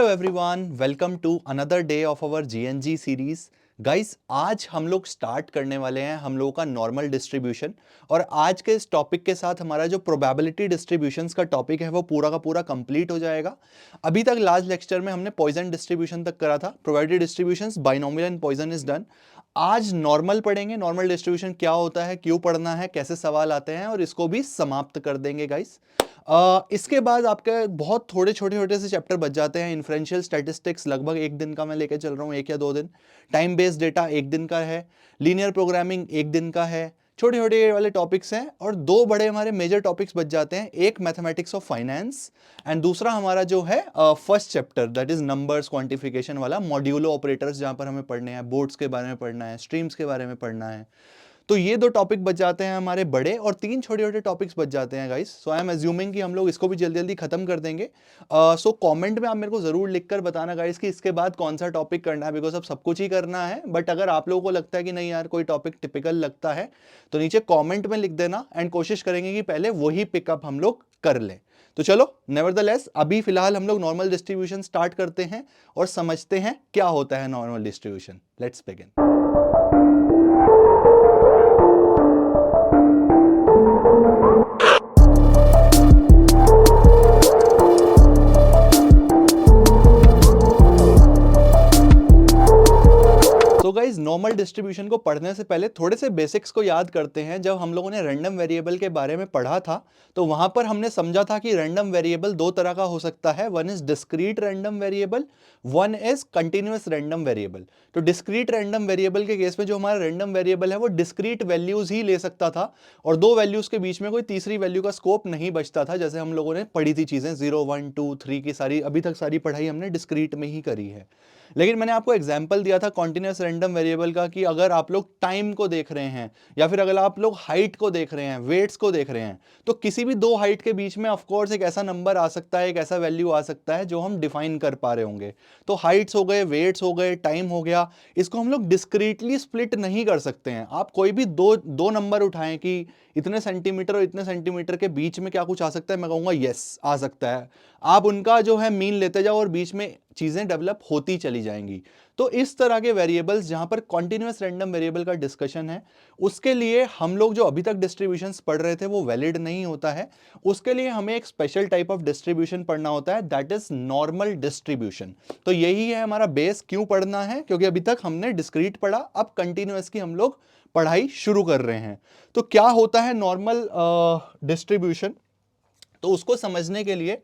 Hello everyone, welcome to another day of our GNG series. Guys, आज हम लोग start करने वाले हैं हम लोगों का नॉर्मल डिस्ट्रीब्यूशन। और आज के इस टॉपिक के साथ हमारा जो प्रोबेबिलिटी डिस्ट्रीब्यूशंस का टॉपिक है वो पूरा का पूरा कंप्लीट हो जाएगा। अभी तक लास्ट लेक्चर में हमने पॉइजन डिस्ट्रीब्यूशन तक करा था, probability distributions, binomial and Poisson is done. आज नॉर्मल पढ़ेंगे, नॉर्मल डिस्ट्रीब्यूशन क्या होता है, क्यों पढ़ना है, कैसे सवाल आते हैं, और इसको भी समाप्त कर देंगे गाइस। इसके बाद आपके बहुत थोड़े छोटे छोटे से चैप्टर बच जाते हैं। इन्फ्रेंशियल स्टैटिस्टिक्स लगभग एक दिन का मैं लेके चल रहा हूँ, 1 या 2 दिन। टाइम बेस्ड डेटा 1 दिन का है। लीनियर प्रोग्रामिंग 1 दिन का है। छोटे छोटे वाले टॉपिक्स हैं और 2 बड़े हमारे मेजर टॉपिक्स बच जाते हैं। एक मैथमेटिक्स ऑफ फाइनेंस एंड दूसरा हमारा जो है first chapter, that is numbers quantification वाला, मॉड्यूलो ऑपरेटर्स, जहां पर हमें पढ़ने हैं, बोर्ड्स के बारे में पढ़ना है, स्ट्रीम्स के बारे में पढ़ना है। तो ये 2 टॉपिक बच जाते हैं हमारे बड़े, और 3 छोटे छोटे टॉपिक्स बच जाते हैं guys. So I am assuming कि हम लोग इसको भी जल्दी जल्दी खत्म कर देंगे। सो कमेंट में आप मेरे को जरूर लिखकर बताना गाइस कि इसके बाद कौन सा टॉपिक करना है, बिकॉज अब सब कुछ ही करना है। बट अगर आप लोगों को लगता है कि नहीं यार कोई टॉपिक टिपिकल लगता है, तो नीचे कॉमेंट में लिख देना एंड कोशिश करेंगे कि पहले वही पिकअप हम लोग कर लें। तो चलो, नेवरदलेस अभी फिलहाल हम लोग नॉर्मल डिस्ट्रीब्यूशन स्टार्ट करते हैं और समझते हैं क्या होता है नॉर्मल डिस्ट्रीब्यूशन। Let's begin. तो गाइज, नॉर्मल डिस्ट्रीब्यूशन को पढ़ने से पहले थोड़े से बेसिक्स को याद करते हैं। जब हम लोगों ने रैंडम वेरिएबल के बारे में पढ़ा था, तो वहां पर हमने समझा था कि रैंडम वेरिएबल 2 तरह का हो सकता है। One is discrete random variable, one is continuous random variable. तो डिस्क्रीट रैंडम वेरिएबल के केस में जो हमारा रैंडम वेरिएबल है वो डिस्क्रीट वैल्यूज ही ले सकता था, और 2 वैल्यूज के बीच में कोई तीसरी वैल्यू का स्कोप नहीं बचता था। जैसे हम लोगों ने पढ़ी थी चीजें 0 1 2 3 की, सारी अभी तक सारी पढ़ाई हमने डिस्क्रीट में ही करी है। लेकिन मैंने आपको एग्जांपल दिया था कॉन्टिन्यूअस रैंडम वेरिएबल का, कि अगर आप लोग टाइम को देख रहे हैं, या फिर अगर आप लोग हाइट को देख रहे हैं, वेट्स को देख रहे हैं, तो किसी भी 2 हाइट के बीच में ऑफ कोर्स एक ऐसा नंबर आ सकता है, एक ऐसा वैल्यू आ सकता है जो हम डिफाइन कर पा रहे होंगे। तो हाइट्स हो गए, वेट्स हो गए, टाइम हो गया, इसको हम लोग डिस्क्रीटली स्प्लिट नहीं कर सकते हैं। आप कोई भी दो दो नंबर उठाएं कि इतने सेंटीमीटर और इतने सेंटीमीटर के बीच में क्या कुछ आ सकता है, मैं कहूंगा यस आ सकता है। आप उनका जो है मीन लेते जाओ और बीच में चीजें डेवलप होती चली जाएंगी। तो इस तरह के वेरिएबल्स जहां पर कॉन्टिन्यूअस रैंडम वेरिएबल का डिस्कशन है, उसके लिए हम लोग जो अभी तक डिस्ट्रीब्यूशंस पढ़ रहे थे वो वैलिड नहीं होता है। उसके लिए हमें एक स्पेशल टाइप ऑफ डिस्ट्रीब्यूशन पढ़ना होता है, दैट इज नॉर्मल डिस्ट्रीब्यूशन। तो यही है हमारा बेस। क्यों पढ़ना है? क्योंकि अभी तक हमने डिस्क्रीट पढ़ा, अब कंटिन्यूअस की हम लोग पढ़ाई शुरू कर रहे हैं। तो क्या होता है नॉर्मल डिस्ट्रीब्यूशन, तो उसको समझने के लिए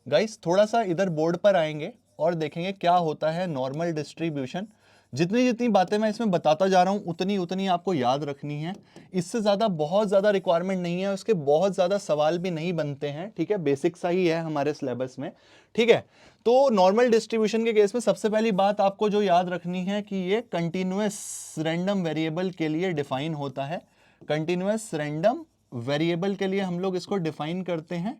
गाइस थोड़ा सा इधर बोर्ड पर आएंगे और देखेंगे क्या होता है नॉर्मल डिस्ट्रीब्यूशन। जितनी जितनी बातें मैं इसमें बताता जा रहा हूं उतनी उतनी आपको याद रखनी है। इससे ज्यादा बहुत ज्यादा रिक्वायरमेंट नहीं है, उसके बहुत ज्यादा सवाल भी नहीं बनते हैं, ठीक है। बेसिक सा ही है हमारे सिलेबस में, ठीक है। तो नॉर्मल डिस्ट्रीब्यूशन के केस में सबसे पहली बात आपको जो याद रखनी है कि ये कंटिन्यूअस रैंडम वेरिएबल के लिए डिफाइन होता है। कंटिन्यूअस रैंडम वेरिएबल के लिए हम लोग इसको डिफाइन करते हैं,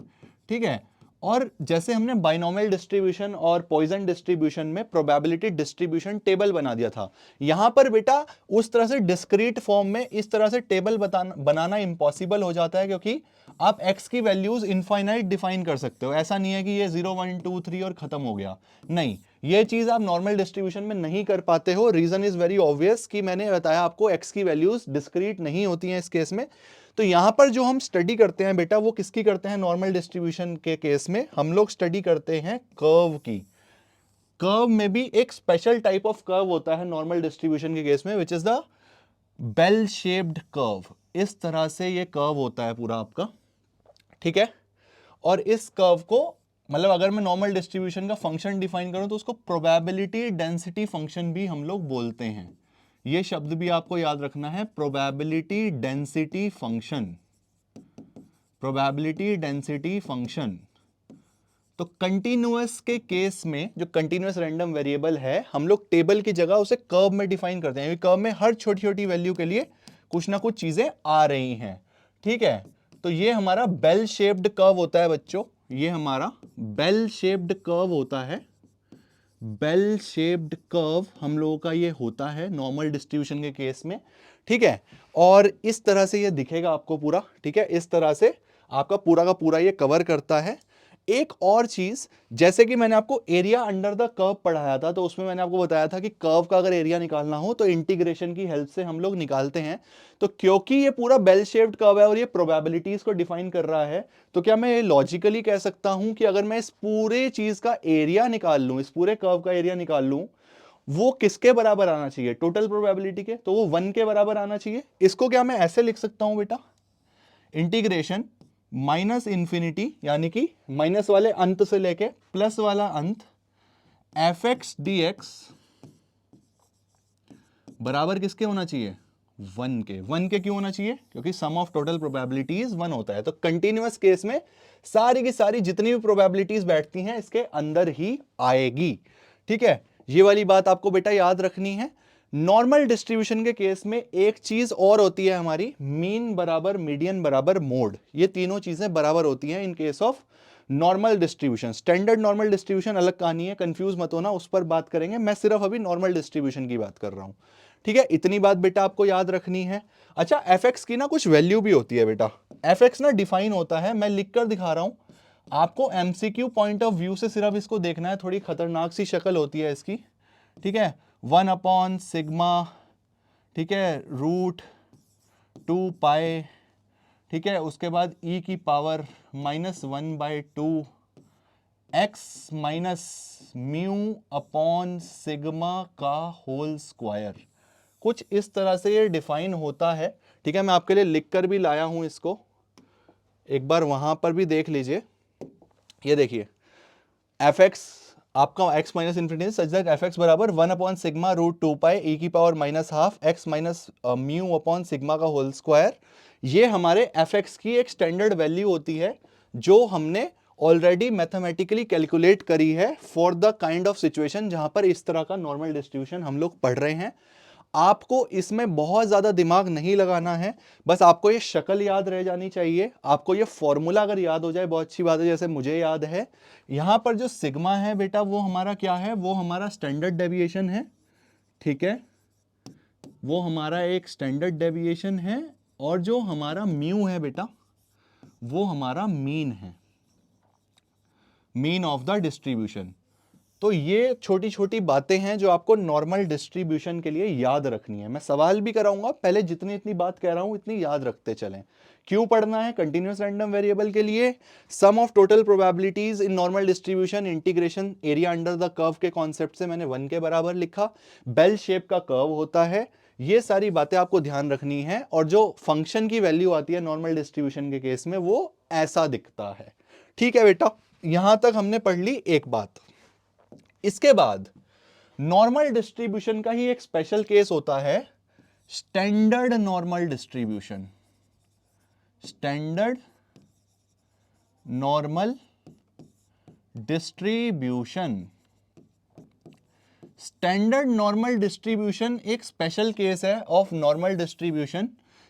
ठीक है। और जैसे हमने बाइनोमियल डिस्ट्रीब्यूशन और पॉइजन डिस्ट्रीब्यूशन में प्रोबेबिलिटी डिस्ट्रीब्यूशन टेबल बना दिया था, यहां पर बेटा उस तरह से डिस्क्रीट फॉर्म में इस तरह से टेबल बनाना इंपॉसिबल हो जाता है, क्योंकि आप x की वैल्यूज इनफाइनाइट डिफाइन कर सकते हो। ऐसा नहीं है कि ये 0 1 2 3 और खत्म हो गया, नहीं, ये चीज आप नॉर्मल डिस्ट्रीब्यूशन में नहीं कर पाते हो। रीजन इज वेरी ऑब्वियस कि मैंने बताया आपको x की वैल्यूज डिस्क्रीट नहीं होती हैं इस केस में। तो यहां पर जो हम स्टडी करते हैं बेटा, वो किसकी करते हैं? नॉर्मल डिस्ट्रीब्यूशन के केस में हम लोग स्टडी करते हैं कर्व की। कर्व में भी एक स्पेशल टाइप ऑफ कर्व होता है नॉर्मल डिस्ट्रीब्यूशन के केस में, which is the bell shaped curve. इस तरह से ये कर्व होता है पूरा आपका, ठीक है। और इस कर्व को, मतलब अगर मैं नॉर्मल डिस्ट्रीब्यूशन का फंक्शन डिफाइन करूं तो उसको प्रोबेबिलिटी डेंसिटी फंक्शन भी हम लोग बोलते हैं। ये शब्द भी आपको याद रखना है, probability density function. Probability density function. तो कंटिन्यूअस के केस में जो कंटिन्यूअस रैंडम वेरिएबल है, हम लोग टेबल की जगह उसे कर्व में डिफाइन करते हैं। कर्व में हर छोटी छोटी वैल्यू के लिए कुछ ना कुछ चीजें आ रही हैं, ठीक है। तो ये हमारा बेल शेप्ड कर्व होता है बच्चों, ये हमारा बेल शेप्ड कर्व होता है। बेल शेप्ड कर्व हम लोगों का ये होता है नॉर्मल डिस्ट्रीब्यूशन के केस में, ठीक है। और इस तरह से ये दिखेगा आपको पूरा, ठीक है। इस तरह से आपका पूरा का पूरा ये कवर करता है। एक और चीज, जैसे कि मैंने आपको एरिया अंडर द कर्व पढ़ाया था, तो उसमें मैंने आपको बताया था कि कर्व का अगर एरिया निकालना हो तो इंटीग्रेशन की हेल्प से हम लोग निकालते हैं। तो क्योंकि ये पूरा बेल शेप्ड कर्व है और ये प्रोबेबिलिटीज को डिफाइन कर रहा है, तो क्या मैं ये लॉजिकली कह सकता हूं कि अगर मैं इस पूरे चीज का एरिया निकाल लूं, इस पूरे कर्व का एरिया निकाल लूं, वो किसके बराबर आना चाहिए? टोटल प्रोबेबिलिटी के, तो वो 1 के बराबर आना चाहिए। इसको क्या मैं ऐसे लिख सकता हूं बेटा, इंटीग्रेशन माइनस इंफिनिटी यानी कि माइनस वाले अंत से लेके प्लस वाला अंत एफ एक्स डी एक्स बराबर किसके होना चाहिए? 1 के। 1 के क्यों होना चाहिए? क्योंकि सम ऑफ टोटल प्रोबेबिलिटीज 1 होता है। तो कंटिन्यूअस केस में सारी की सारी जितनी भी प्रोबेबिलिटीज बैठती हैं इसके अंदर ही आएगी। ठीक है, ये वाली बात आपको बेटा याद रखनी है। नॉर्मल डिस्ट्रीब्यूशन के केस में एक चीज और होती है हमारी, मीन बराबर मीडियन बराबर मोड। ये तीनों चीजें बराबर होती हैं in case of normal distribution. Standard normal distribution अलग कहानी है, कंफ्यूज मत होना, उस पर बात करेंगे। मैं सिर्फ अभी नॉर्मल डिस्ट्रीब्यूशन की बात कर रहा हूं। ठीक है, इतनी बात बेटा आपको याद रखनी है। अच्छा, एफ एक्स की ना कुछ वैल्यू भी होती है बेटा। एफ एक्स ना डिफाइन होता है, मैं लिखकर दिखा रहा हूं आपको। एमसीक्यू पॉइंट ऑफ व्यू से सिर्फ इसको देखना है, थोड़ी खतरनाक सी शक्ल होती है इसकी। ठीक है, 1/सिग्मा, ठीक है, √2π, ठीक है, उसके बाद e की power -1/2 x minus mu upon sigma का होल स्क्वायर। कुछ इस तरह से ये डिफाइन होता है। ठीक है, मैं आपके लिए लिखकर भी लाया हूं इसको, एक बार वहां पर भी देख लीजिए। ये देखिए, एफ एक्स आपका x minus infinity such that F x बराबर 1/सिग्मा √2π e की power -12 x minus mu upon sigma का होल स्क्वायर। ये हमारे एफ एक्स की एक स्टैंडर्ड वैल्यू होती है जो हमने ऑलरेडी मैथमेटिकली कैलकुलेट करी है for the kind of situation जहां पर इस तरह का नॉर्मल डिस्ट्रीब्यूशन हम लोग पढ़ रहे हैं। आपको इसमें बहुत ज्यादा दिमाग नहीं लगाना है, बस आपको ये शक्ल याद रह जानी चाहिए। आपको ये फॉर्मूला अगर याद हो जाए बहुत अच्छी बात है, जैसे मुझे याद है। यहां पर जो सिग्मा है बेटा वो हमारा क्या है? वो हमारा स्टैंडर्ड डेविएशन है। ठीक है, वो हमारा एक स्टैंडर्ड डेविएशन है। और जो हमारा म्यू है बेटा वो हमारा मीन है, मीन ऑफ द डिस्ट्रीब्यूशन। तो ये छोटी छोटी बातें हैं जो आपको नॉर्मल डिस्ट्रीब्यूशन के लिए याद रखनी है। मैं सवाल भी कराऊंगा, पहले जितनी इतनी बात कह रहा हूं इतनी याद रखते चलें। क्यों पढ़ना है? कंटीन्यूअस रैंडम वेरिएबल के लिए sum of total probabilities in normal distribution, integration, area under the curve के कॉन्सेप्ट से मैंने 1 के बराबर लिखा। बेल शेप का कर्व होता है, ये सारी बातें आपको ध्यान रखनी है। और जो फंक्शन की वैल्यू आती है नॉर्मल डिस्ट्रीब्यूशन के केस में वो ऐसा दिखता है। ठीक है बेटा, यहां तक हमने पढ़ ली एक बात। इसके बाद नॉर्मल डिस्ट्रीब्यूशन का ही एक स्पेशल केस होता है, standard normal distribution. Standard normal distribution, standard normal distribution एक स्पेशल केस है ऑफ नॉर्मल डिस्ट्रीब्यूशन,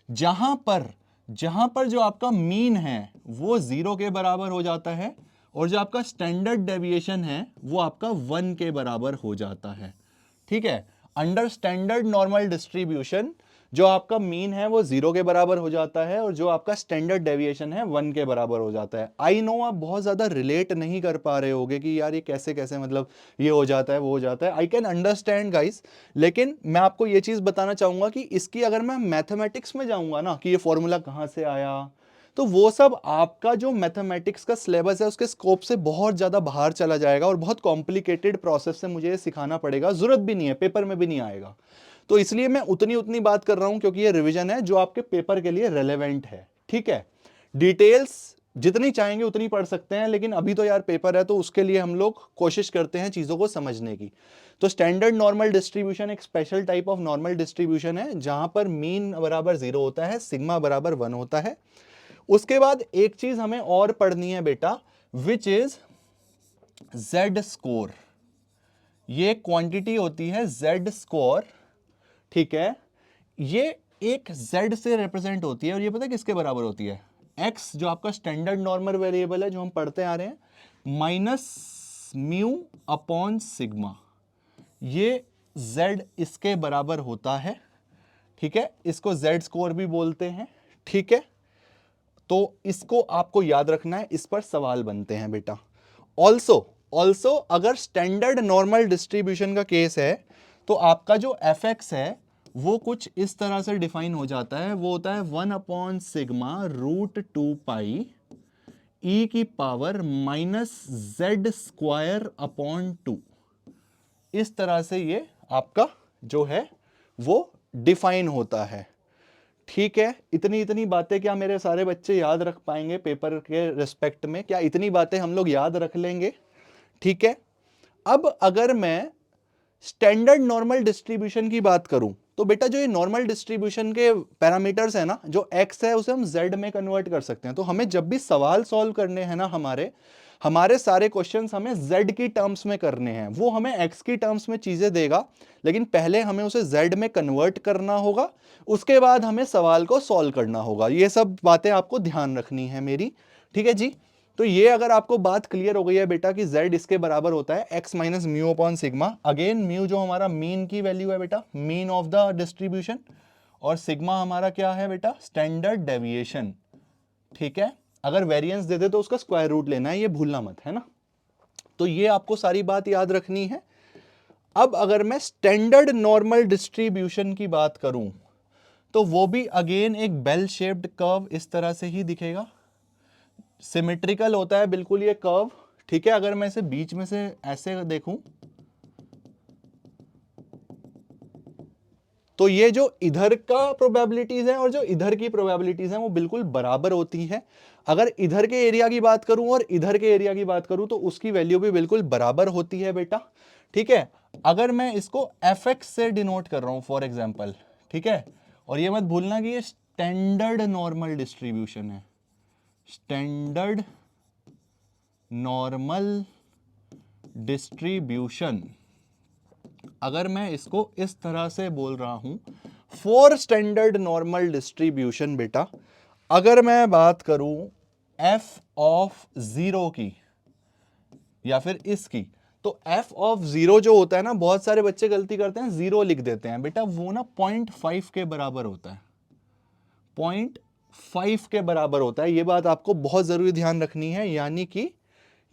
जहां पर जो आपका मीन है वो 0 के बराबर हो जाता है और जो आपका स्टैंडर्ड डेविएशन है वो आपका 1 के बराबर हो जाता है। ठीक है, अंडर स्टैंडर्ड नॉर्मल डिस्ट्रीब्यूशन जो आपका मीन है वो 0 के बराबर हो जाता है और जो आपका स्टैंडर्ड डेविएशन है 1 के बराबर हो जाता है। आई नो आप बहुत ज्यादा रिलेट नहीं कर पा रहे होगे कि यार ये कैसे कैसे, मतलब ये हो जाता है वो हो जाता है। आई कैन अंडरस्टैंड गाइस, लेकिन मैं आपको ये चीज बताना चाहूंगा कि इसकी अगर मैं मैथमेटिक्स में जाऊंगा ना कि ये फॉर्मूला कहां से आया, तो वो सब आपका जो मैथमेटिक्स का सिलेबस है उसके स्कोप से बहुत ज्यादा बाहर चला जाएगा और बहुत कॉम्प्लिकेटेड प्रोसेस से मुझे सिखाना पड़ेगा। जरूरत भी नहीं है, पेपर में भी नहीं आएगा। तो इसलिए मैं उतनी बात कर रहा हूं क्योंकि ये रिवीजन है जो आपके पेपर के लिए रेलेवेंट है। ठीक है, डिटेल्स जितनी चाहेंगे उतनी पढ़ सकते हैं, लेकिन अभी तो यार पेपर है तो उसके लिए हम लोग कोशिश करते हैं चीजों को समझने की। तो स्टैंडर्ड नॉर्मल डिस्ट्रीब्यूशन एक special type of normal distribution है जहां पर मीन बराबर 0 होता है, सिग्मा बराबर 1 होता है। उसके बाद एक चीज हमें और पढ़नी है बेटा, विच इज जेड स्कोर। ये क्वांटिटी होती है जेड स्कोर। ठीक है, ये एक जेड से रिप्रेजेंट होती है और ये पता है किसके बराबर होती है? एक्स जो आपका स्टैंडर्ड नॉर्मल वेरिएबल है जो हम पढ़ते आ रहे हैं, माइनस म्यू अपॉन सिग्मा। ये जेड इसके बराबर होता है। ठीक है, इसको जेड स्कोर भी बोलते हैं। ठीक है, तो इसको आपको याद रखना है, इस पर सवाल बनते हैं बेटा। ऑल्सो अगर स्टैंडर्ड नॉर्मल डिस्ट्रीब्यूशन का केस है तो आपका जो एफ एक्स है वो कुछ इस तरह से डिफाइन हो जाता है, वो होता है 1/σ√2π e की पावर -z²/2। इस तरह से ये आपका जो है वो डिफाइन होता है। ठीक है, इतनी बातें क्या मेरे सारे बच्चे याद रख पाएंगे पेपर के रिस्पेक्ट में? क्या इतनी बातें हम लोग याद रख लेंगे? ठीक है, अब अगर मैं स्टैंडर्ड नॉर्मल डिस्ट्रीब्यूशन की बात करूं तो बेटा जो ये नॉर्मल डिस्ट्रीब्यूशन के पैरामीटर्स है ना, जो x है उसे हम z में कन्वर्ट कर सकते हैं। तो हमें जब भी सवाल सॉल्व करने हैं ना, हमारे सारे क्वेश्चंस हमें z की टर्म्स में करने हैं। वो हमें x की टर्म्स में चीजें देगा, लेकिन पहले हमें उसे z में कन्वर्ट करना होगा, उसके बाद हमें सवाल को सॉल्व करना होगा। ये सब बातें आपको ध्यान रखनी है मेरी। ठीक है जी, तो ये अगर आपको बात क्लियर हो गई है बेटा कि z इसके बराबर होता है x minus mu upon sigma. Again mu जो हमारा मीन की वैल्यू है बेटा, मीन ऑफ द डिस्ट्रीब्यूशन, और सिग्मा हमारा क्या है बेटा, स्टैंडर्ड डेविएशन। ठीक है, अगर वेरिएंस दे दे तो उसका स्क्वायर रूट लेना है, ये भूलना मत, है ना। तो ये आपको सारी बात याद रखनी है। अब अगर मैं स्टैंडर्ड नॉर्मल डिस्ट्रीब्यूशन की बात करूं तो वो भी अगेन एक बेल शेप्ड कर्व इस तरह से ही दिखेगा, सिमेट्रिकल होता है बिल्कुल ये कर्व। ठीक है, अगर मैं इसे बीच में से ऐसे देखूं तो ये जो इधर का प्रोबेबिलिटीज है और जो इधर की प्रोबेबिलिटीज हैं वो बिल्कुल बराबर होती हैं। अगर इधर के एरिया की बात करूं और इधर के एरिया की बात करूं तो उसकी वैल्यू भी बिल्कुल बराबर होती है बेटा। ठीक है, अगर मैं इसको एफ एक्स से डिनोट कर रहा हूं फॉर एग्जाम्पल, ठीक है, और ये मत भूलना कि ये स्टैंडर्ड नॉर्मल डिस्ट्रीब्यूशन है, स्टैंडर्ड नॉर्मल डिस्ट्रीब्यूशन। अगर मैं इसको इस तरह से बोल रहा हूं फॉर स्टैंडर्ड नॉर्मल डिस्ट्रीब्यूशन बेटा, अगर मैं बात करूं एफ ऑफ 0 की या फिर इसकी, तो एफ ऑफ 0 जो होता है ना, बहुत सारे बच्चे गलती करते हैं 0 लिख देते हैं बेटा, वो ना 0.5 के बराबर होता है, 0.5 के बराबर होता है। ये बात आपको बहुत जरूरी ध्यान रखनी है, यानी कि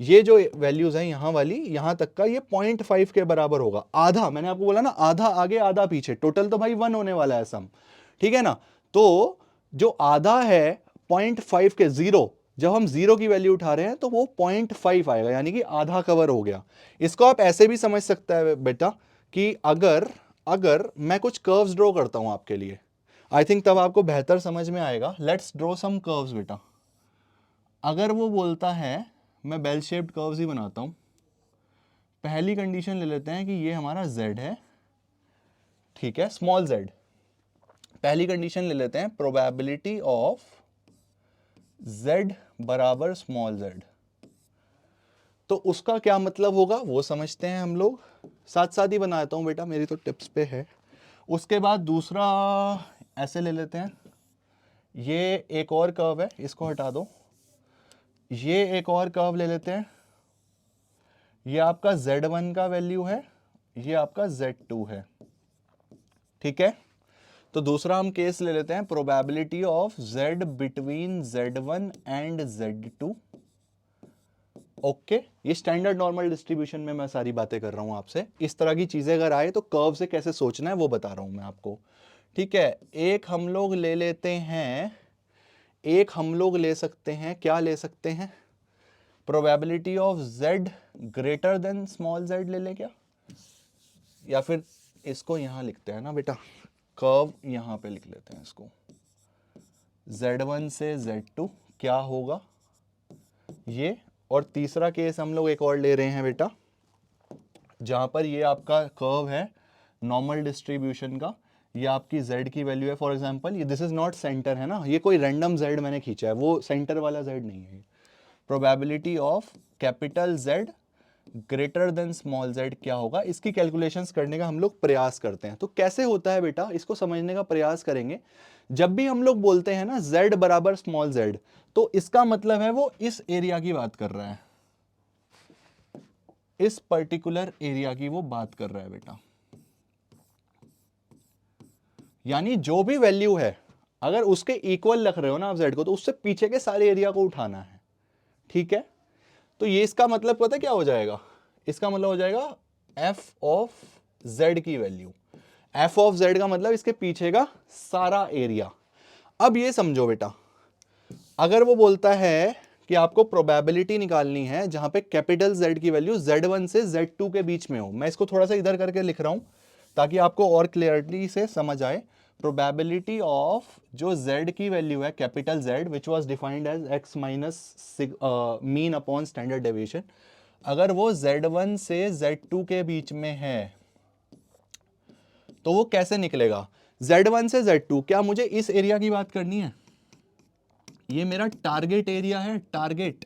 ये जो वैल्यूज हैं यहां वाली, यहां तक का ये 0.5 के बराबर होगा। आधा, मैंने आपको बोला ना, आधा आगे आधा पीछे, टोटल तो भाई 1 होने वाला है सम। ठीक है ना, तो जो आधा है 0.5 के, 0, जब हम 0 की वैल्यू उठा रहे हैं तो वो 0.5 आएगा, यानी कि आधा कवर हो गया। इसको आप ऐसे भी समझ सकता है बेटा कि अगर मैं कुछ कर्व्स ड्रॉ करता हूं आपके लिए, आई थिंक तब आपको बेहतर समझ में आएगा। लेट्स ड्रॉ सम कर्व्स बेटा। अगर वो बोलता है, मैं बेल शेप्ड कर्व्स ही बनाता हूं। पहली कंडीशन ले लेते हैं कि ये हमारा z है, ठीक है, स्मॉल z। पहली कंडीशन ले लेते हैं, प्रोबेबिलिटी ऑफ z बराबर स्मॉल z। तो उसका क्या मतलब होगा वो समझते हैं हम लोग, साथ साथ ही बनाता हूं बेटा, मेरी तो टिप्स पे है। उसके बाद दूसरा ऐसे ले लेते हैं, ये एक और कर्व है, इसको हटा दो। ये एक और कर्व ले लेते हैं, ये आपका z1 का वैल्यू है, ये आपका z2 है। ठीक है, तो दूसरा हम केस ले लेते हैं, probability of z between z1 and z2। Okay, ये स्टैंडर्ड नॉर्मल डिस्ट्रीब्यूशन में मैं सारी बातें कर रहा हूं आपसे। इस तरह की चीजें अगर आए तो कर्व से कैसे सोचना है वो बता रहा हूं मैं आपको। ठीक है, एक हम लोग ले लेते हैं, एक हम लोग ले सकते हैं, क्या ले सकते हैं, probability of z greater than small z ले लें क्या, या फिर इसको यहां लिखते हैं ना बेटा, कर्व यहां पे लिख लेते हैं इसको, z1 से z2 क्या होगा ये। और तीसरा केस हम लोग एक और ले रहे हैं बेटा, जहां पर ये आपका कर्व है नॉर्मल डिस्ट्रीब्यूशन का, ये आपकी z की वैल्यू है फॉर एग्जांपल, ये दिस इज नॉट सेंटर है ना, ये कोई रैंडम z मैंने खींचा है, वो सेंटर वाला z नहीं है। Probability of capital Z greater than small z क्या होगा, इसकी कैलकुलेशंस करने का हम लोग प्रयास करते हैं। तो कैसे होता है बेटा, इसको समझने का प्रयास करेंगे। जब भी हम लोग बोलते हैं ना z बराबर स्मॉल z, तो इसका मतलब है वो इस एरिया की बात कर रहा है, इस पर्टिकुलर एरिया की वो बात कर रहा है बेटा। यानी जो भी वैल्यू है, अगर उसके इक्वल रख रहे हो ना आप z को, तो उससे पीछे के सारे एरिया को उठाना है, ठीक है। तो ये इसका मतलब पता है क्या हो जाएगा, इसका मतलब हो जाएगा f ऑफ z की वैल्यू, f ऑफ z का मतलब इसके पीछे का सारा एरिया। अब ये समझो बेटा, अगर वो बोलता है कि आपको प्रोबेबिलिटी निकालनी है जहां पे कैपिटल Z की वैल्यू Z1 से Z2 के बीच में हो, मैं इसको थोड़ा सा इधर करके लिख रहा हूं ताकि आपको और क्लियरली से समझ आए। प्रोबेबिलिटी ऑफ जो Z की वैल्यू है capital Z which was defined as x minus mean upon standard deviation, अगर वो Z1 से Z2 के बीच में है तो वो कैसे निकलेगा, Z1 से Z2, क्या मुझे इस एरिया की बात करनी है, ये मेरा टारगेट एरिया है, टारगेट।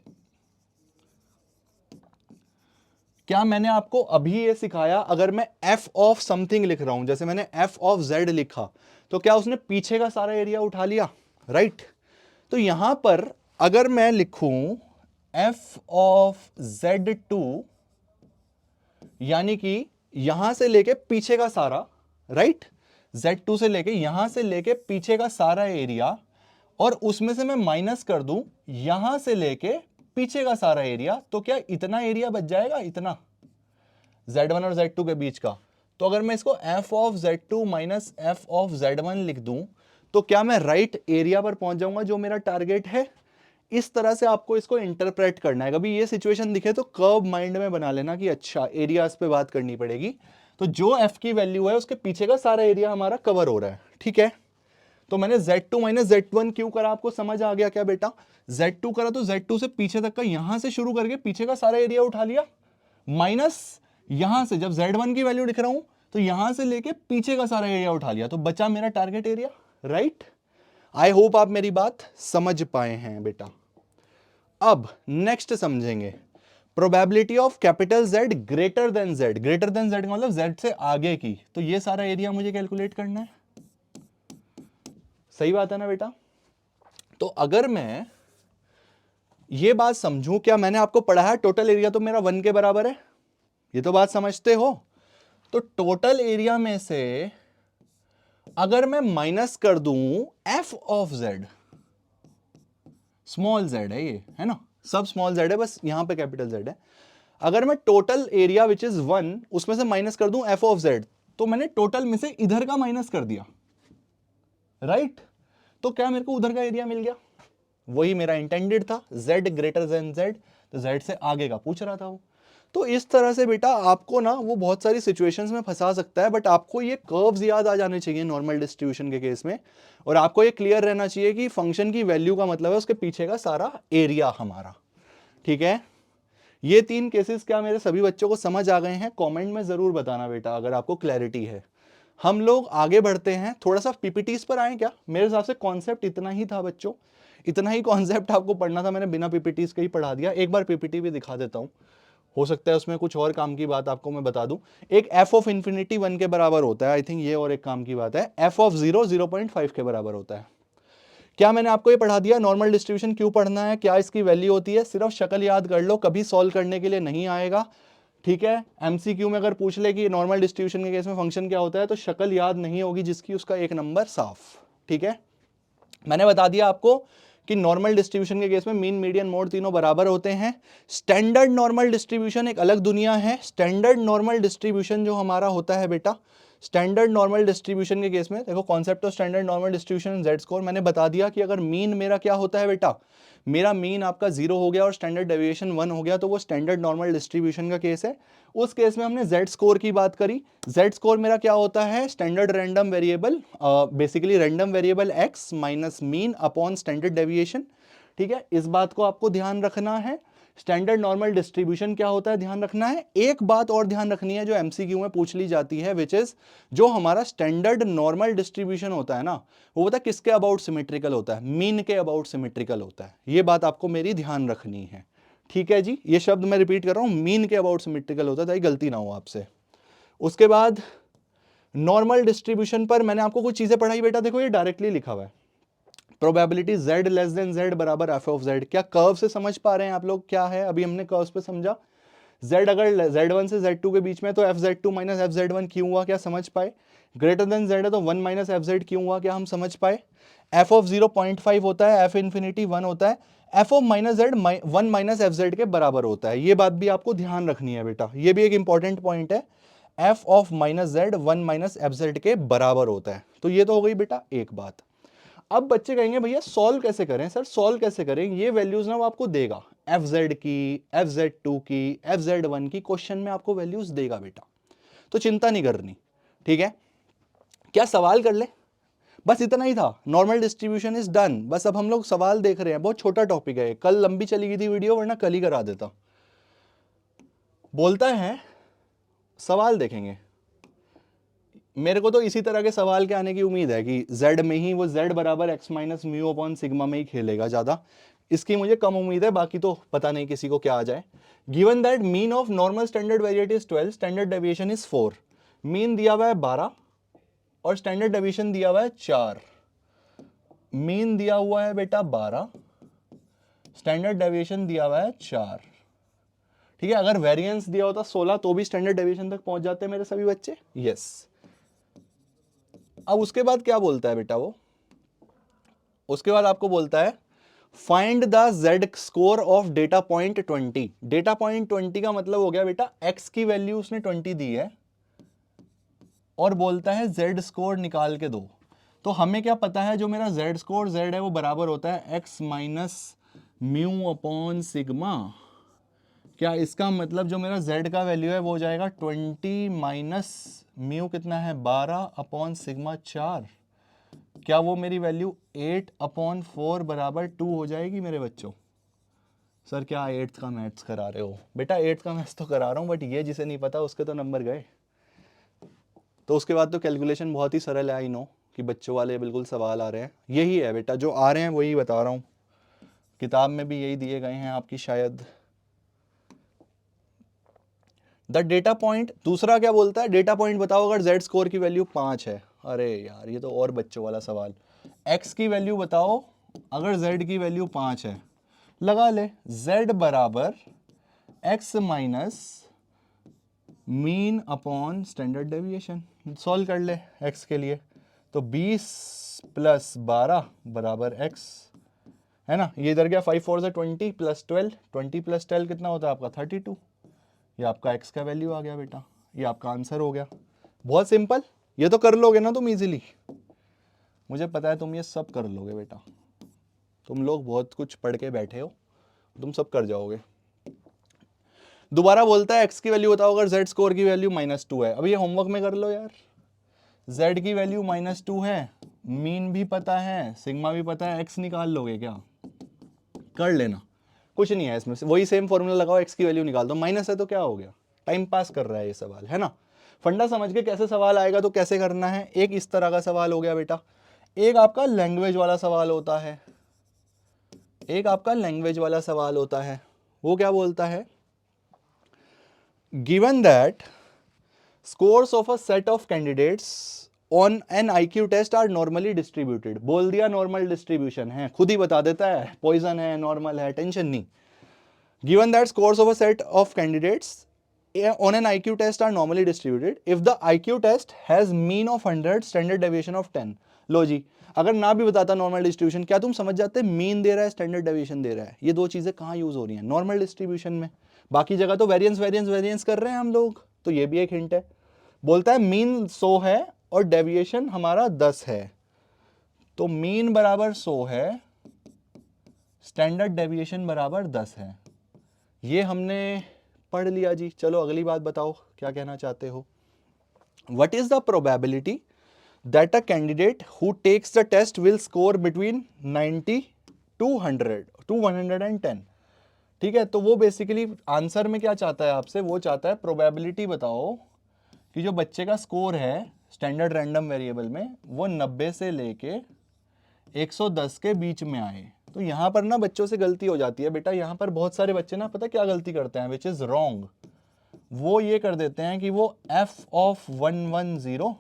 क्या मैंने आपको अभी ये सिखाया, अगर मैं f ऑफ समथिंग लिख रहा हूं, जैसे मैंने f ऑफ z लिखा, तो क्या उसने पीछे का सारा एरिया उठा लिया, राइट। तो यहां पर अगर मैं लिखूं f ऑफ z2, यानी कि यहां से लेके पीछे का सारा, राइट, z2 से लेके यहां से लेके पीछे का सारा एरिया, और उसमें से मैं माइनस कर दूं यहां से लेके पीछे का सारा एरिया, तो क्या इतना एरिया बच जाएगा, इतना z1 और z2 के बीच का। तो अगर मैं इसको f of z2 minus f of z1 लिख दूं, तो क्या मैं राइट एरिया पर पहुंच जाऊंगा जो मेरा टारगेट है। इस तरह से आपको इसको इंटरप्रेट करना है। कभी ये सिचुएशन दिखे तो कर्व माइंड में बना लेना कि अच्छा एरियाज पे बात करनी पड़ेगी, तो जो f की वैल्यू है उसके पीछे का सारा एरिया हमारा कवर हो रहा है, ठीक है। तो मैंने Z2 माइनस Z1 क्यों करा, आपको समझ आ गया क्या बेटा। Z2 करा तो Z2 से पीछे तक का, यहां से शुरू करके पीछे का सारा एरिया उठा लिया, माइनस यहां से जब Z1 की वैल्यू लिख रहा हूं तो यहां से लेके पीछे का सारा एरिया उठा लिया, तो बचा मेरा target area, right. I hope आप मेरी बात समझ पाए हैं बेटा। अब नेक्स्ट समझेंगे probability of capital Z greater than Z। Greater than Z का मतलब Z से आगे की, तो ये सारा एरिया मुझे कैलकुलेट करना है, सही बात है ना बेटा। तो अगर मैं ये बात समझूं, क्या मैंने आपको पढ़ा है टोटल एरिया तो मेरा 1 के बराबर है, ये तो बात समझते हो। तो टोटल एरिया में से अगर मैं माइनस कर दूं f of z, small z है ये, है ना, सब स्मॉल z है, बस यहां पे कैपिटल Z है। अगर मैं टोटल एरिया विच इज 1 उसमें से माइनस कर दूं f ऑफ z, तो मैंने टोटल में से इधर का माइनस कर दिया, राइट। तो क्या मेरे को उधर का एरिया मिल गया, वही मेरा इंटेंडेड था, z ग्रेटर देन z, तो z से आगे का पूछ रहा था वो। तो इस तरह से बेटा आपको ना वो बहुत सारी सिचुएशंस में फंसा सकता है, बट आपको ये कर्व्स याद आ जाने चाहिए नॉर्मल डिस्ट्रीब्यूशन के केस में, और आपको ये क्लियर रहना चाहिए कि फंक्शन की वैल्यू का मतलब है उसके पीछे का सारा एरिया हमारा, ठीक है। ये 3 केसेस क्या मेरे सभी बच्चों को समझ आ गए हैं, कमेंट में जरूर बताना बेटा अगर आपको क्लैरिटी है। हम लोग आगे बढ़ते हैं, थोड़ा सा पीपीटीज पर आए क्या, मेरे हिसाब से कॉन्सेप्ट इतना ही था बच्चों, इतना ही कॉन्सेप्ट आपको पढ़ना था, मैंने बिना पीपीटीज के ही पढ़ा दिया। एक बार पीपीटी भी दिखा देता हूं, हो सकता है उसमें कुछ और काम की बात आपको मैं बता दूं। एक f ऑफ इन्फिनिटी 1 के बराबर होता है, आई थिंक ये और एक काम की बात है, f ऑफ 0 0.5 के बराबर होता है। क्या मैंने आपको ये पढ़ा दिया नॉर्मल डिस्ट्रीब्यूशन क्यों पढ़ना है, क्या इसकी वैल्यू होती है, सिर्फ शक्ल याद कर लो, कभी सॉल्व करने के लिए नहीं आएगा, ठीक है। एमसीक्यू में अगर पूछ ले कि नॉर्मल डिस्ट्रीब्यूशन के केस में फंक्शन क्या होता है, तो शक्ल याद नहीं होगी जिसकी उसका 1 नंबर साफ, ठीक है। मैंने बता दिया आपको कि नॉर्मल डिस्ट्रीब्यूशन के केस में मीन मीडियन मोड तीनों बराबर होते हैं। स्टैंडर्ड नॉर्मल डिस्ट्रीब्यूशन एक अलग दुनिया है। स्टैंडर्ड नॉर्मल डिस्ट्रीब्यूशन जो हमारा होता है बेटा, स्टैंडर्ड नॉर्मल डिस्ट्रीब्यूशन के केस में देखो, concept of standard normal distribution Z score मैंने बता दिया कि अगर मीन मेरा क्या होता है बेटा, मेरा मीन आपका 0 हो गया और स्टैंडर्ड डेविएशन 1 हो गया, तो वो स्टैंडर्ड नॉर्मल डिस्ट्रीब्यूशन का केस है। उस केस में हमने जेड स्कोर की बात करी। जेड स्कोर मेरा क्या होता है, standard random variable, basically random variable x minus mean upon standard deviation, ठीक है। इस बात को आपको ध्यान रखना है। स्टैंडर्ड नॉर्मल डिस्ट्रीब्यूशन क्या होता है ध्यान रखना है। एक बात और ध्यान रखनी है जो एमसीक्यू में पूछ ली जाती है, विच इज जो हमारा स्टैंडर्ड नॉर्मल डिस्ट्रीब्यूशन होता है ना, वो पता किसके अबाउट सिमेट्रिकल होता है, मीन के अबाउट सिमेट्रिकल होता है। ये बात आपको मेरी ध्यान रखनी है, ठीक है जी। ये शब्द मैं रिपीट कर रहा हूं, मीन के अबाउट सिमेट्रिकल होता है, ताकि गलती ना हो आपसे। उसके बाद नॉर्मल डिस्ट्रीब्यूशन पर मैंने आपको कुछ चीजें पढ़ाई बेटा, देखो ये डायरेक्टली लिखा हुआ है, probability z less than z बराबर f ऑफ z। क्या कर्व से समझ पा रहे हैं आप लोग क्या है, अभी हमने कर्व्स पे समझा। z अगर z1 से z2 के बीच में तो fz2 माइनस fz1 क्यों हुआ, क्या समझ पाए? ग्रेटर देन z है तो 1 माइनस fz क्यों हुआ, क्या हम समझ पाए? f ऑफ 0.5 होता है, f इन्फिनिटी 1 होता है, f of minus z 1 minus fz के बराबर होता है। ये बात भी आपको ध्यान रखनी है बेटा, ये भी एक इंपॉर्टेंट पॉइंट है। f of minus z 1 minus fz के बराबर होता है। तो ये तो हो गई बेटा एक बात। अब बच्चे कहेंगे भैया सॉल्व कैसे करें सर, सॉल्व कैसे करें? ये वैल्यूज ना वो आपको देगा, fz की, fz2 की, fz1 की, क्वेश्चन में आपको वैल्यूज देगा बेटा, तो चिंता नहीं करनी, ठीक है? क्या सवाल कर ले, बस इतना ही था। Normal distribution is done. बस अब हम लोग सवाल देख रहे हैं, बहुत छोटा टॉपिक है, कल लंबी चली गई थी वीडियो, वरना कल ही करा देता। बोलता है सवाल देखेंगे, मेरे को तो इसी तरह के सवाल के आने की उम्मीद है कि z में ही वो z बराबर x minus mu upon sigma में ही खेलेगा ज्यादा, इसकी मुझे कम उम्मीद है, बाकी तो पता नहीं किसी को क्या आ जाए। Given that mean of normal standard variety is 12, standard deviation is 4, mean दिया हुआ है 12 और स्टैंडर्ड डेविएशन दिया हुआ है 4। मीन दिया हुआ है बेटा 12, स्टैंडर्ड डेविएशन दिया हुआ है 4, ठीक है? अगर वेरिएंस दिया होता 16 तो भी स्टैंडर्ड डेविएशन तक पहुंच जाते मेरे सभी बच्चे, यस। अब उसके बाद क्या बोलता है बेटा वो, उसके बाद आपको बोलता है find the z score of data point 20। Data point 20 का मतलब हो गया बेटा x की वैल्यू उसने 20 दी है और बोलता है z स्कोर निकाल के दो। तो हमें क्या पता है, जो मेरा z स्कोर z है वो बराबर होता है x minus mu upon sigma. क्या इसका मतलब जो मेरा z का वैल्यू है वो हो जाएगा 20 माइनस म्यू कितना है 12 अपॉन सिग्मा 4। क्या वो मेरी वैल्यू 8 अपॉन 4 बराबर 2 हो जाएगी मेरे बच्चों? सर क्या 8th का मैथ्स करा रहे हो? बेटा 8th का मैथ्स तो करा रहा हूँ, बट ये जिसे नहीं पता उसके तो नंबर गए। तो उसके बाद तो कैलकुलेशन बहुत ही सरल है, आई नो कि बच्चों वाले बिल्कुल सवाल आ रहे हैं, यही है बेटा जो आ रहे हैं वही बता रहा हूँ, किताब में भी यही दिए गए हैं आपकी शायद। द डेटा पॉइंट, दूसरा क्या बोलता है, डेटा पॉइंट बताओ अगर z स्कोर की वैल्यू 5 है। अरे यार ये तो और बच्चों वाला सवाल। x की वैल्यू बताओ अगर z की वैल्यू 5 है, लगा ले z बराबर x minus mean upon standard deviation. Solve कर ले x के लिए, तो 20 प्लस 12 बराबर x है ना, ये इधर गया 5 4 से 20 प्लस 12, 20 प्लस 12 कितना होता है आपका 32। ये आपका x का वैल्यू आ गया बेटा, ये आपका आंसर हो गया। बहुत सिंपल, ये तो कर लोगे ना तुम इजीली, मुझे पता है तुम ये सब कर लोगे बेटा, तुम लोग बहुत कुछ पढ़ के बैठे हो, तुम सब कर जाओगे। दोबारा बोलता है x की वैल्यू बताओ अगर z स्कोर की वैल्यू -2 है। अब ये होमवर्क में कर लो यार, z की वैल्यू -2 है, मीन भी पता है, सिग्मा भी पता है, x निकाल लोगे क्या? कर लेना, कुछ नहीं है इसमें से, वही सेम फॉर्मूला लगाओ, x की वैल्यू निकाल दो। माइनस है तो क्या हो गया, टाइम पास कर रहा है ये सवाल, है ना? फंडा समझ के कैसे सवाल आएगा तो कैसे करना है। एक इस तरह का सवाल हो गया बेटा, एक आपका लैंग्वेज वाला सवाल होता है, एक आपका लैंग्वेज वाला सवाल होता है। वो क्या बोलता है, given that scores of a set of candidates on an IQ test are normally distributed. बोल दिया नॉर्मल डिस्ट्रीब्यूशन है, खुद ही बता देता है पॉइजन है नॉर्मल है, टेंशन नहीं। Given that scores of a set of candidates on an IQ test are normally distributed if the IQ test has mean of 100 standard deviation of 10। लो जी, अगर ना भी बताता नॉर्मल डिस्ट्रीब्यूशन, क्या तुम समझ जाते मीन दे रहा है स्टैंडर्ड डेविएशन दे रहा है, ये दो चीजें कहाँ यूज हो रही हैं? नॉर्मल डिस्ट्रीब्यूशन में। बाकी जगह तो वेरिएंस वेरिएंस वेरिएंस कर रहे हैं हम लोग, तो ये भी एक हिंट है। बोलता है मीन 100 है और डेविएशन हमारा 10 है, तो मीन बराबर 100 है, स्टैंडर्ड डेविएशन बराबर 10 है। ये हमने पढ़ लिया जी। चलो अगली बात बताओ, क्या कहना चाहते हो? What is the probability that a candidate who takes the test will score between 90 to 100 to 110? ठीक है, तो वो बेसिकली आंसर में क्या चाहता है आपसे, वो चाहता है प्रोबेबिलिटी बताओ कि जो बच्चे का स्कोर है स्टैंडर्ड रैंडम वेरिएबल में वो 90 से लेके 110 के बीच में आए। तो यहाँ पर ना बच्चों से गलती हो जाती है बेटा, यहाँ पर बहुत सारे बच्चे ना पता क्या गलती करते हैं, विच इज रॉन्ग। वो ये कर देते हैं कि वो f of 110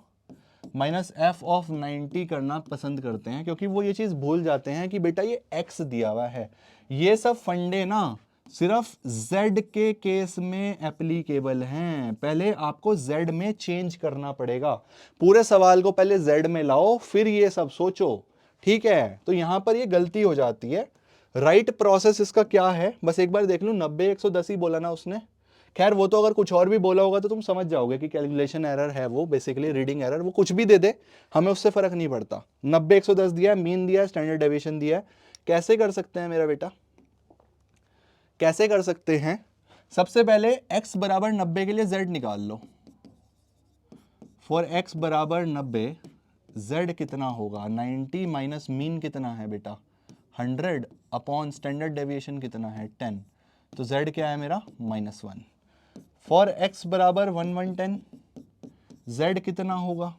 minus f of 90 करना पसंद करते हैं, क्योंकि वो ये चीज़ भूल जाते हैं कि बेटा ये x दिया हुआ है। ये सब फंडे ना सिर्फ z के केस में एप्लीकेबल हैं। पहले आपको z में चेंज करना पड़ेगा। पूरे सवाल को पहले z में लाओ, फिर ये सब सोचो, ठीक है। तो यहां पर ये गलती हो जाती है। राइट प्रोसेस इसका क्या है, बस एक बार देख लूं। 90 110 ही बोला ना उसने। खैर वो तो अगर कुछ और भी बोला होगा तो तुम समझ जाओगे कि कैलकुलेशन एरर है वो, बेसिकली रीडिंग एरर। वो कुछ भी दे दे, हमें उससे फर्क नहीं पड़ता। 90 110 दिया है, मीन दिया है, स्टैंडर्ड डेविएशन दिया है। कैसे कर सकते हैं मेरा बेटा, कैसे कर सकते हैं? सबसे पहले x बराबर 90 के लिए z निकाल लो। फॉर x बराबर 90 z कितना होगा? 90 माइनस मीन कितना है बेटा? 100 अपॉन स्टैंडर्ड डेविएशन कितना है? 10। तो z क्या है मेरा? -1। फॉर x बराबर 1110 z कितना होगा?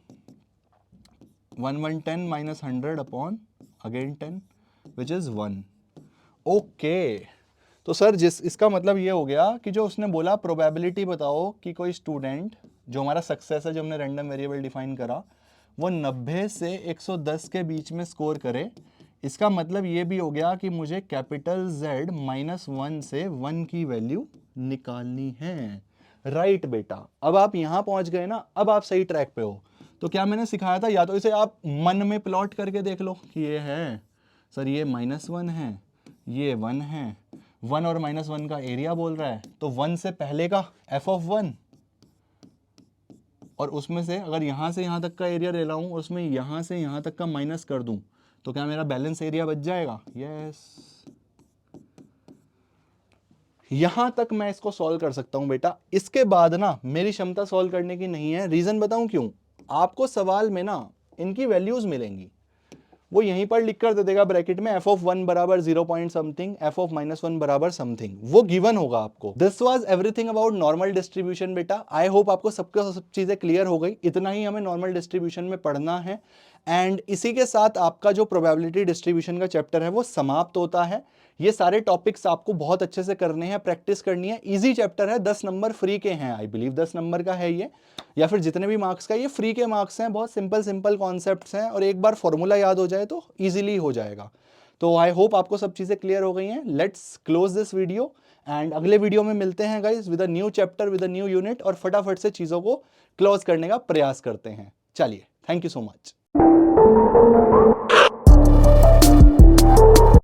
1110 minus 100 upon again 10 which is 1। Okay, तो सर इसका मतलब ये हो गया कि जो उसने बोला प्रोबेबिलिटी बताओ कि कोई स्टूडेंट, जो हमारा सक्सेस है, जो हमने रैंडम वेरिएबल डिफाइन करा, वो 90 से 110 के बीच में स्कोर करे। इसका मतलब ये भी हो गया कि मुझे कैपिटल Z -1 से 1 की वैल्यू निकालनी है। राइट बेटा, अब आप यहां पहुंच गए ना, अब आप सही ट्रैक पे हो। तो क्या मैंने सिखाया था, या तो इसे आप मन में प्लॉट करके देख लो कि ये है सर, ये -1 है, ये 1 है, 1 और -1 का एरिया बोल रहा है, तो 1 से पहले का f(1), और उसमें से अगर यहां से यहां तक का एरिया ले रहा हूं, उसमें यहां से यहां तक का माइनस कर दूं, तो क्या मेरा बैलेंस एरिया बच जाएगा? यस। यहां तक मैं इसको सॉल्व कर सकता हूं बेटा। इसके बाद ना मेरी क्षमता सॉल्व करने की नहीं है। रीजन बताऊं क्यों? आपको सवाल में ना इनकी वैल्यूज मिलेंगी, वो यहीं पर लिख कर दे देगा ब्रैकेट में f(1) बराबर 0 पॉइंट समथिंग, f(-1) बराबर समथिंग, वो गिवन होगा आपको। This was everything about normal distribution बेटा। आई होप आपको सब चीजें क्लियर हो गई। इतना ही हमें नॉर्मल डिस्ट्रीब्यूशन में पढ़ना है, एंड इसी के साथ आपका जो प्रोबेबिलिटी डिस्ट्रीब्यूशन का चैप्टर है वो समाप्त होता है। ये सारे टॉपिक्स आपको बहुत अच्छे से करने हैं, प्रैक्टिस करनी है। इजी चैप्टर है, 10 नंबर फ्री के हैं, आई बिलीव 10 नंबर का है ये, या फिर जितने भी मार्क्स का, ये फ्री के मार्क्स हैं। बहुत सिंपल कॉन्सेप्ट्स हैं, और एक बार फॉर्मूला याद हो जाए तो इजीली हो जाएगा। तो आई होप आपको सब चीजें क्लियर हो गई हैं। Let's close this video, and अगले वीडियो में मिलते हैं guys with a new chapter, with a new unit, और फटाफट से चीजों को क्लोज करने का प्रयास करते हैं। चलिए, थैंक यू सो मच।